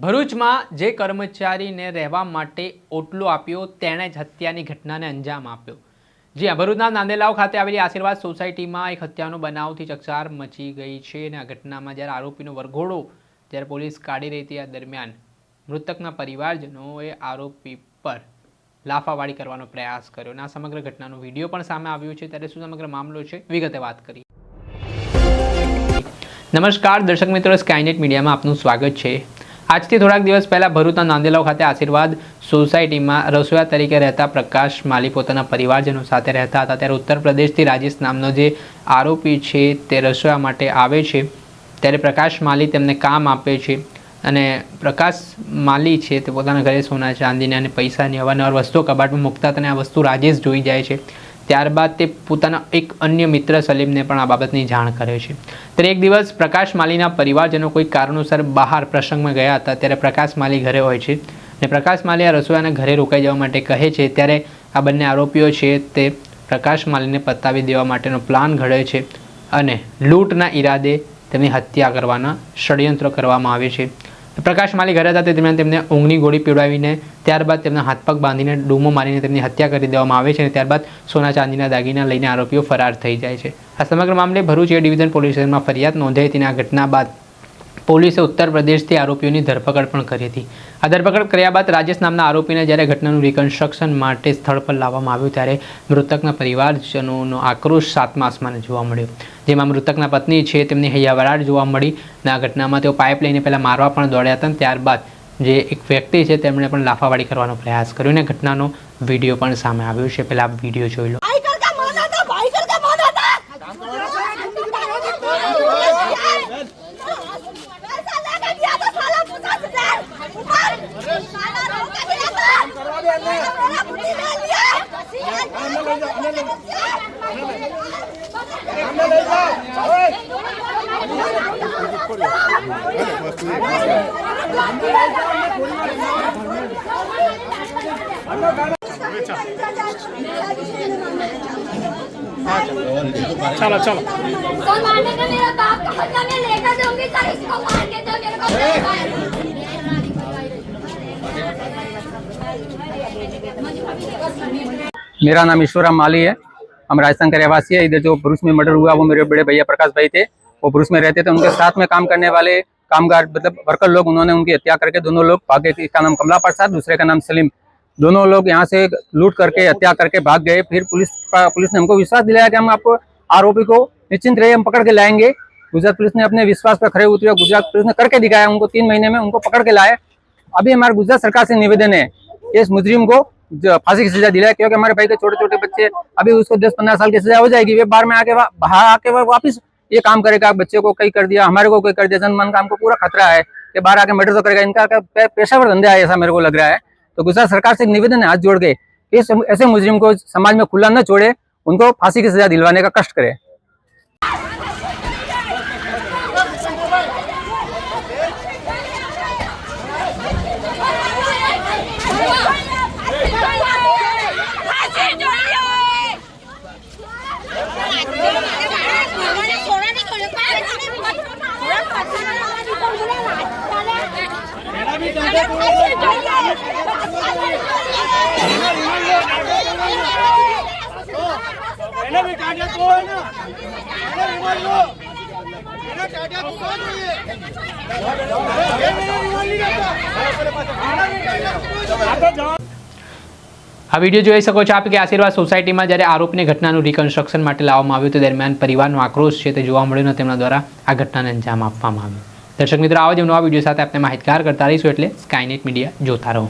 ભરૂચમાં જે કર્મચારીને રહેવા માટે ઓટલો આપ્યો તેણે જ હત્યાની ઘટનાને અંજામ આપ્યો। જ્યાં ભરૂચના નાંદેલાવ ખાતે આવેલી આશીર્વાદ સોસાયટીમાં એક હત્યાનો બનાવથી ચકચાર મચી ગઈ છે અને આ ઘટનામાં જ્યારે આરોપીનો વરઘોડો જ્યારે પોલીસ કાઢી રહી હતી, આ દરમિયાન મૃતકના પરિવારજનોએ આરોપી પર લાફાવાળી કરવાનો પ્રયાસ કર્યો અને આ સમગ્ર ઘટનાનો વિડીયો પણ સામે આવ્યો છે। ત્યારે શું સમગ્ર મામલો છે, વિગતે વાત કરીએ। નમસ્કાર દર્શક મિત્રો, સ્કાયનેટ મીડિયામાં આપનું સ્વાગત છે। આજથી થોડાક દિવસ પહેલાં ભરૂચના નાંદેલાવ ખાતે આશીર્વાદ સોસાયટીમાં રસોઈયા તરીકે રહેતા પ્રકાશ માલી પોતાના પરિવારજનો સાથે રહેતા હતા। ત્યારે ઉત્તર પ્રદેશથી રાજેશ નામનો જે આરોપી છે તે રસોઈયા માટે આવે છે। ત્યારે પ્રકાશ માલી તેમને કામ આપે છે અને પ્રકાશ માલી છે તે પોતાના ઘરે સોના ચાંદીને અને પૈસાની અવારનવાર વસ્તુઓ કબાટમાં મૂકતા અને આ વસ્તુ રાજેશ જોઈ જાય છે। ત્યારબાદ તે પોતાના એક અન્ય મિત્ર સલીમને પણ આ બાબતની જાણ કરે છે। ત્યારે એક દિવસ પ્રકાશ માલીના પરિવારજનો કોઈ કારણોસર બહાર પ્રસંગમાં ગયા હતા। ત્યારે પ્રકાશ માલી ઘરે હોય છે અને પ્રકાશ માલી આ રસોઈયાના ઘરે રોકાઈ જવા માટે કહે છે। ત્યારે આ બંને આરોપીઓ છે તે પ્રકાશ માલીને પતાવી દેવા માટેનો પ્લાન ઘડે છે અને લૂંટના ઈરાદે તેમની હત્યા કરવાના ષડયંત્ર કરવામાં આવે છે। પ્રકાશ માલી ઘરે હતા તે દરમિયાન તેમને ઊંઘની ગોળી પીવડાવીને ત્યારબાદ તેમના હાથ પગ બાંધીને ડૂમો મારીને તેમની હત્યા કરી દેવામાં આવે છે અને ત્યારબાદ સોના ચાંદીના દાગીના લઈને આરોપીઓ ફરાર થઈ જાય છે। આ સમગ્ર મામલે ભરૂચ એ ડિવિઝન પોલીસ સ્ટેશનમાં ફરિયાદ નોંધાઈ હતી અને આ ઘટના બાદ પોલીસે ઉત્તર પ્રદેશથી આરોપીઓની ધરપકડ પણ કરી હતી। આ ધરપકડ કર્યા બાદ રાજેશ નામના આરોપીને જ્યારે ઘટનાનું રિકન્સ્ટ્રક્શન માટે સ્થળ પર લાવવામાં આવ્યું ત્યારે મૃતકના પરિવારજનોનો આક્રોશ સાતમા આસમાને જોવા મળ્યો। જેમાં મૃતકના પત્ની છે તેમની હૈયાવરાટ જોવા મળી અને આ ઘટનામાં તેઓ પાઇપ લઈને પહેલાં મારવા પણ દોડ્યા હતા। ત્યારબાદ જે એક વ્યક્તિ છે તેમણે પણ લાફાવાળી કરવાનો પ્રયાસ કર્યો અને ઘટનાનો વિડીયો પણ સામે આવ્યો છે। પહેલાં આ વિડીયો જોઈ લો। चलो चलो सर मारने का मेरा बाप का बदला मैं लेकर दूंगी सर, इसको मार के दो मेरे को। मेरा नाम ईश्वराम माली है। हम राजस्थान के रहवासी है। इधर जो भरूच में मर्डर हुआ वो मेरे बड़े भैया प्रकाश भाई थे। वो भरूच में रहते थे। उनके साथ में काम करने वाले कामगार मतलब वर्कर लोग, उन्होंने उनकी हत्या करके दोनों लोग भागे। एक का नाम कमला प्रसाद, दूसरे का नाम सलीम। दोनों लोग यहाँ से लूट करके हत्या करके भाग गए। फिर पुलिस ने हमको विश्वास दिलाया कि हम आपको आरोपी को निश्चिंत रहिए, हम पकड़ के लाएंगे। गुजरात पुलिस ने अपने विश्वास पर खड़े उतरे। गुजरात पुलिस ने करके दिखाया। उनको 3 महीने में उनको पकड़ के लाए। अभी हमारे गुजरात सरकार से निवेदन है कि इस मुजरिम को फांसी की सजा दिलाए, क्योंकि हमारे भाई के छोटे छोटे बच्चे, अभी उसको 10-15 साल की सजा हो जाएगी। वे बाहर में आके वापिस ये काम करेगा। बच्चे को कई कर दिया, हमारे को कोई कर दिया, जनमान का हमको पूरा खतरा है कि बाहर आके मर्डर तो करेगा। इनका पेशेवर धंधा है, ऐसा मेरे को लग रहा है। तो गुजरात सरकार से एक निवेदन है हाथ जोड़ के, ऐसे मुजरिम को समाज में खुला न छोड़े, उनको फांसी की सजा दिलवाने का कष्ट करे। આ વિડીયો જોઈ શકો છો આપ કે આશીર્વાદ સોસાયટીમાં જ્યારે આરોપીને ઘટનાનું રિકન્સ્ટ્રક્શન માટે લાવવામાં આવ્યું તે દરમિયાન પરિવારનો આક્રોશ છે તે જોવા મળ્યો અને તેમના દ્વારા આ ઘટનાને અંજામ આપવામાં આવ્યો। દર્શક મિત્રો, આવા જ નવા વિડીયો સાથે આપણે માહિતગાર કરતા રહીશું, એટલે સ્કાયનેટ મીડિયા જોતા રહો।